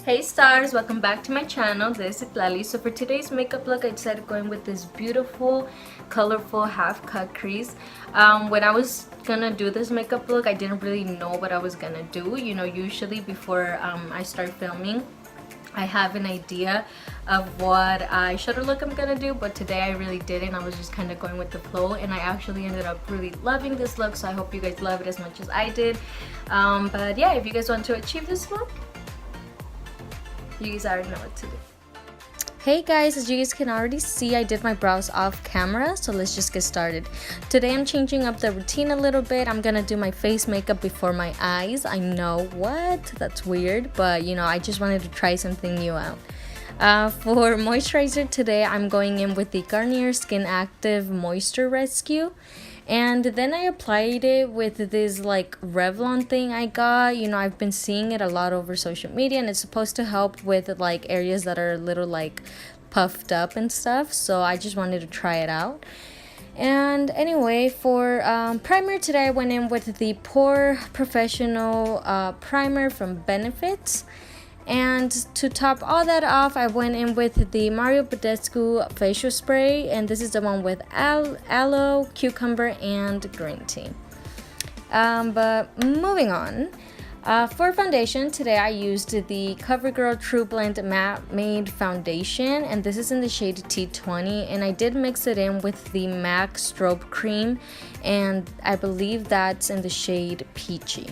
Hey stars, welcome back to my channel. This is Citlaly. So for today's makeup look, I decided going with this beautiful, colorful half cut crease. When I was gonna do this makeup look, I didn't really know what I was gonna do. You know, usually before I start filming, I have an idea of what eyeshadow look I'm gonna do, but today I really didn't. I was just kind of going with the flow, and I actually ended up really loving this look, so I hope you guys love it as much as I did. But yeah, if you guys want to achieve this look, you guys already know what to do. Hey guys, as you guys can already see, I did my brows off camera, so let's just get started. Today I'm changing up the routine a little bit. I'm gonna do my face makeup before my eyes. I know, what? That's weird, but you know, I just wanted to try something new out. For moisturizer today, I'm going in with the Garnier Skin Active Moisture Rescue. And then I applied it with this like Revlon thing I got. You know, I've been seeing it a lot over social media, and it's supposed to help with like areas that are a little like puffed up and stuff. So I just wanted to try it out. And anyway, for primer today, I went in with the Pore Professional primer from Benefits. And to top all that off, I went in with the Mario Badescu facial spray, and this is the one with aloe, cucumber, and green tea. But moving on, for foundation today I used the CoverGirl True Blend Matte Made Foundation, and this is in the shade T20, and I did mix it in with the MAC Strobe Cream, and I believe that's in the shade Peachy.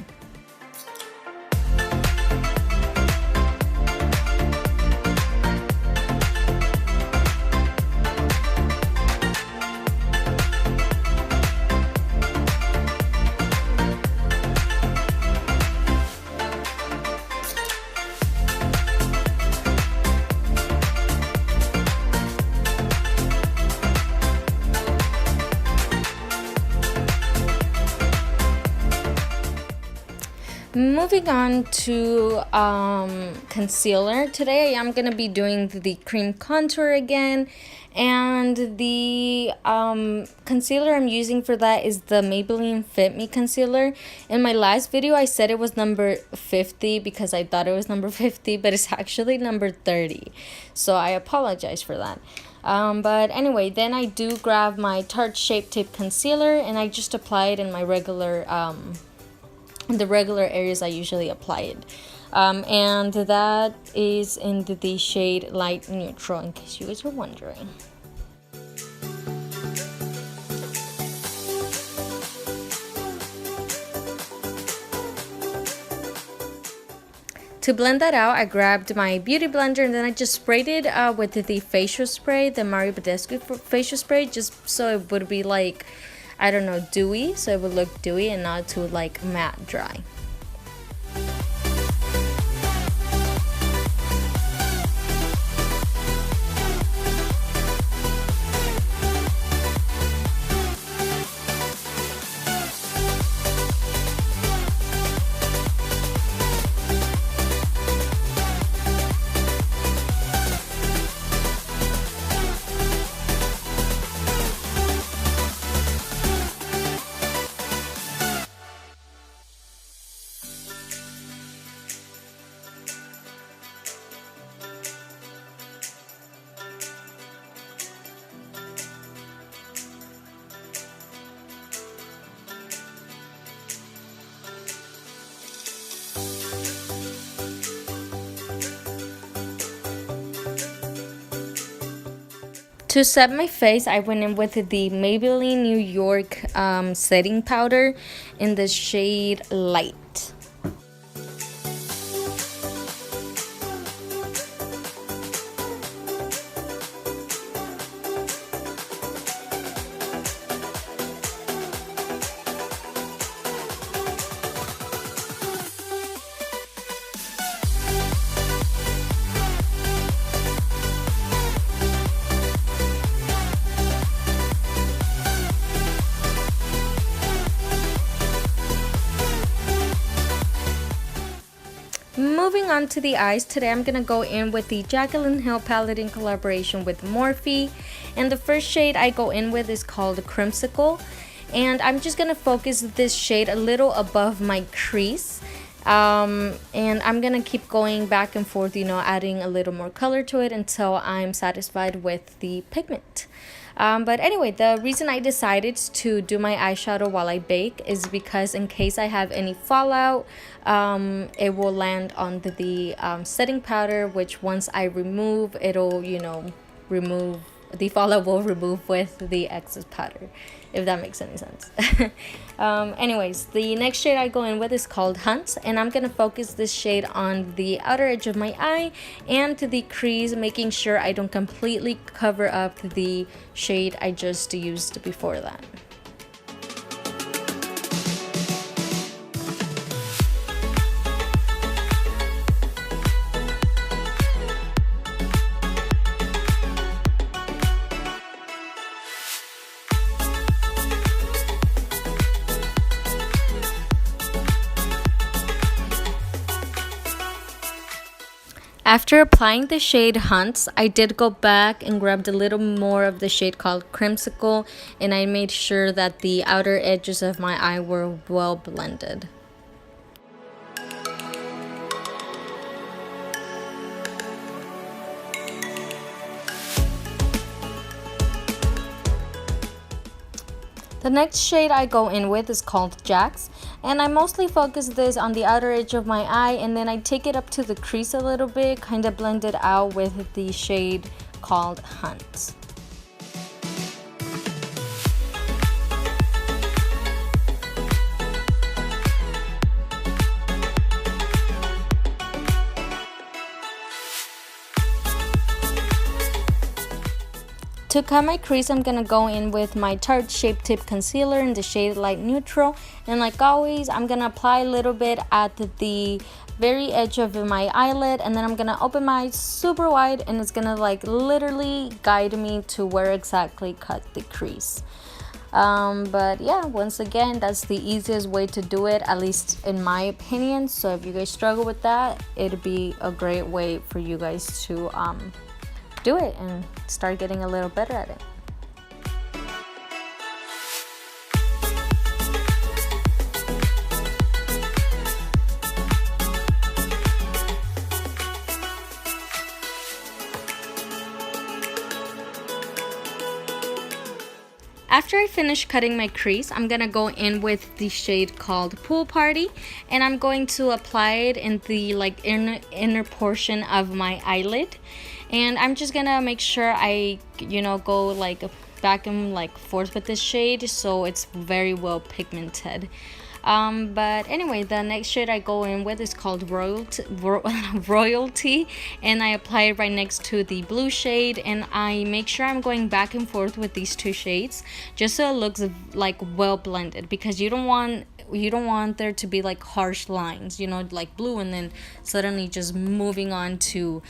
Moving on to concealer. Today I'm gonna be doing the cream contour again, and the concealer I'm using for that is the Maybelline Fit Me concealer. In my last video I said it was number 50 because I thought it was number 50, but it's actually number 30, so I apologize for that. But anyway, then I do grab my Tarte Shape Tape concealer, and I just apply it in my regular the regular areas I usually apply it, and that is in the shade Light Neutral, in case you guys were wondering. To blend that out, I grabbed my beauty blender, and then I just sprayed it with the facial spray, the Mario Badescu facial spray, just so it would be like, I don't know, dewy, so it would look dewy and not too like matte dry. To set my face, I went in with the Maybelline New York setting powder in the shade Light. Moving on to the eyes, today I'm gonna go in with the Jaqueline Hill palette in collaboration with Morphe, and the first shade I go in with is called Crimsicle, and I'm just gonna focus this shade a little above my crease. And I'm gonna keep going back and forth, you know, adding a little more color to it until I'm satisfied with the pigment. But anyway, the reason I decided to do my eyeshadow while I bake is because in case I have any fallout, it will land on the setting powder, which once I remove, it'll, you know, remove the fallout will remove with the excess powder, if that makes any sense. Anyways, the next shade I go in with is called Hunt, and I'm gonna focus this shade on the outer edge of my eye and to the crease, making sure I don't completely cover up the shade I just used before that. After applying the shade Hunts, I did go back and grabbed a little more of the shade called Crimsicle, and I made sure that the outer edges of my eye were well blended. The next shade I go in with is called Jax, and I mostly focus this on the outer edge of my eye, and then I take it up to the crease a little bit, kind of blend it out with the shade called Hunt. To cut my crease, I'm gonna go in with my Tarte Shape Tip Concealer in the shade Light Neutral, and like always, I'm gonna apply a little bit at the very edge of my eyelid, and then I'm gonna open my eyes super wide, and it's gonna like literally guide me to where exactly cut the crease. But yeah, once again, that's the easiest way to do it, at least in my opinion. So if you guys struggle with that, it'd be a great way for you guys to do it and start getting a little better at it. After I finish cutting my crease, I'm gonna go in with the shade called Pool Party, and I'm going to apply it in the like inner portion of my eyelid. And I'm just gonna make sure I, you know, go like back and like forth with this shade so it's very well pigmented. But anyway, the next shade I go in with is called Royalty, and I apply it right next to the blue shade, and I make sure I'm going back and forth with these two shades just so it looks like well blended, because you don't want there to be like harsh lines, you know, like blue and then suddenly just moving on to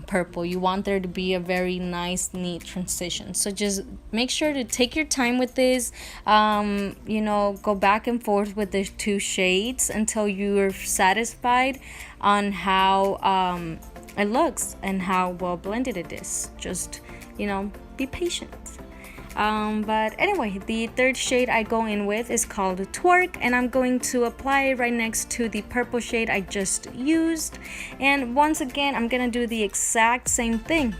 purple. You want there to be a very nice, neat transition. So just make sure to take your time with this, you know, go back and forth with the two shades until you're satisfied on how it looks and how well blended it is. Just, you know, be patient. But anyway, the third shade I go in with is called Twerk, and I'm going to apply it right next to the purple shade I just used. And once again, I'm gonna do the exact same thing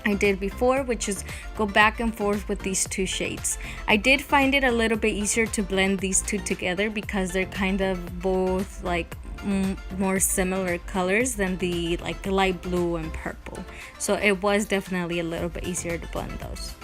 I did before, which is go back and forth with these two shades. I did find it a little bit easier to blend these two together because they're kind of both like more similar colors than the like light blue and purple, so it was definitely a little bit easier to blend those.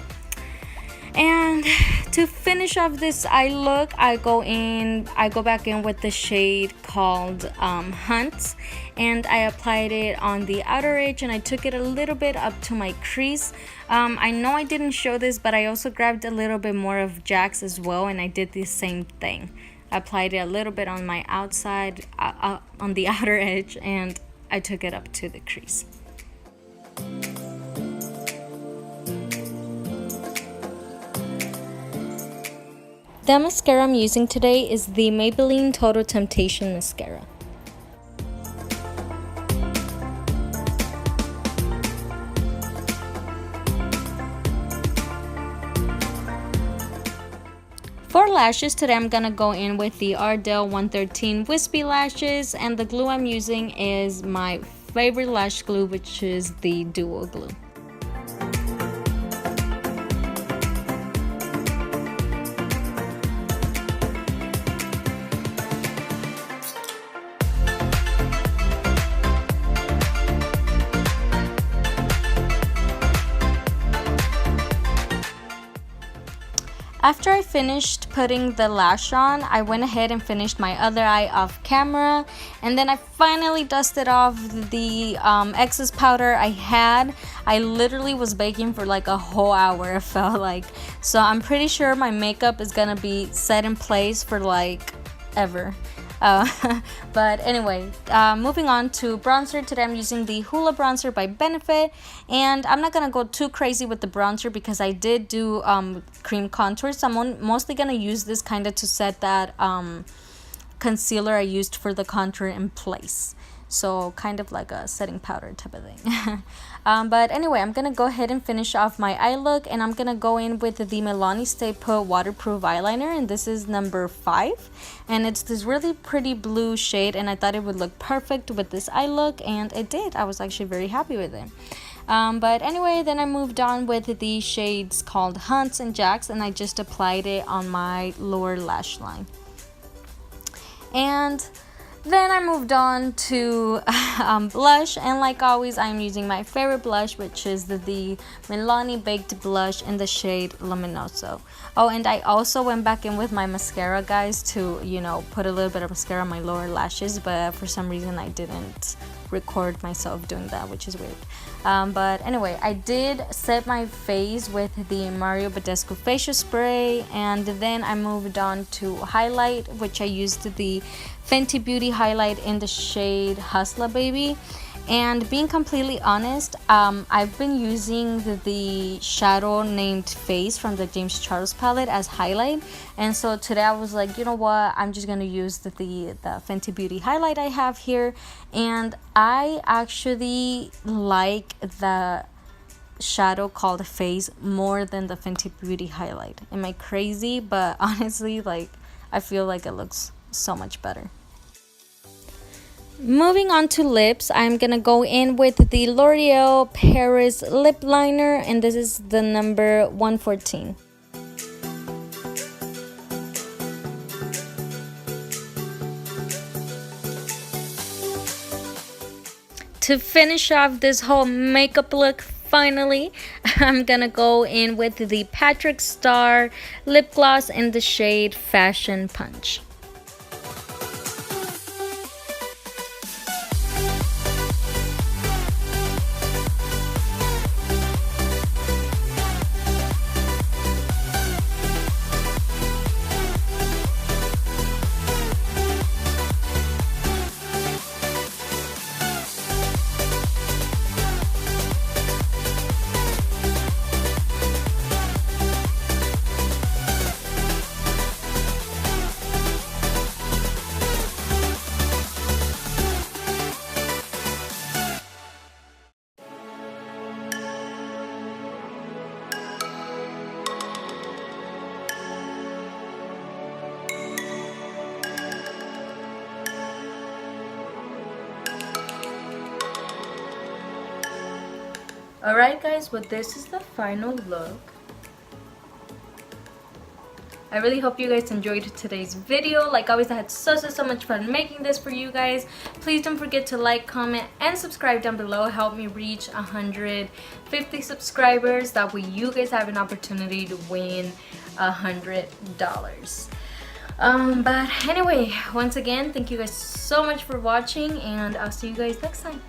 And to finish off this eye look, I go back in with the shade called Hunt, and I applied it on the outer edge, and I took it a little bit up to my crease. I know I didn't show this, but I also grabbed a little bit more of Jax as well, and I did the same thing. I applied it a little bit on my outside, on the outer edge, and I took it up to the crease. The mascara I'm using today is the Maybelline Total Temptation Mascara. For lashes, today I'm gonna go in with the Ardell 113 Wispy Lashes, and the glue I'm using is my favorite lash glue, which is the Duo Glue. After I finished putting the lash on, I went ahead and finished my other eye off camera, and then I finally dusted off the excess powder I had. I literally was baking for like a whole hour, it felt like. So I'm pretty sure my makeup is gonna be set in place for like ever. But anyway, moving on to bronzer. Today I'm using the Hoola bronzer by Benefit, and I'm not gonna go too crazy with the bronzer because I did do cream contour, so I'm mostly gonna use this kind of to set that concealer I used for the contour in place, so kind of like a setting powder type of thing. But anyway, I'm gonna go ahead and finish off my eye look, and I'm gonna go in with the Milani Stay Put waterproof eyeliner, and this is number 5, and it's this really pretty blue shade, and I thought it would look perfect with this eye look, and it did. I was actually very happy with it. But anyway, then I moved on with the shades called Hunts and Jacks, and I just applied it on my lower lash line. And then I moved on to blush, and like always I'm using my favorite blush, which is the Milani Baked Blush in the shade Luminoso. Oh, and I also went back in with my mascara, guys, to, you know, put a little bit of mascara on my lower lashes, but for some reason I didn't record myself doing that, which is weird. But anyway, I did set my face with the Mario Badescu facial spray, and then I moved on to highlight, which I used the Fenty Beauty highlight in the shade Hustla Baby. And being completely honest, I've been using the shadow named Face from the James Charles palette as highlight, and so today I was like, you know what, I'm just gonna use the Fenty Beauty highlight I have here, and I actually like the shadow called Face more than the Fenty Beauty highlight. Am I crazy? But honestly, like, I feel like it looks so much better. Moving on to lips, I'm gonna go in with the L'Oreal Paris lip liner, and this is the number 114. To finish off this whole makeup look, finally, I'm gonna go in with the Patrick Star lip gloss in the shade Fashion Punch. Alright guys, well this is the final look. I really hope you guys enjoyed today's video. Like always, I had so much fun making this for you guys. Please don't forget to like, comment, and subscribe down below. Help me reach 150 subscribers. That way you guys have an opportunity to win $100. But anyway, once again, thank you guys so much for watching, and I'll see you guys next time.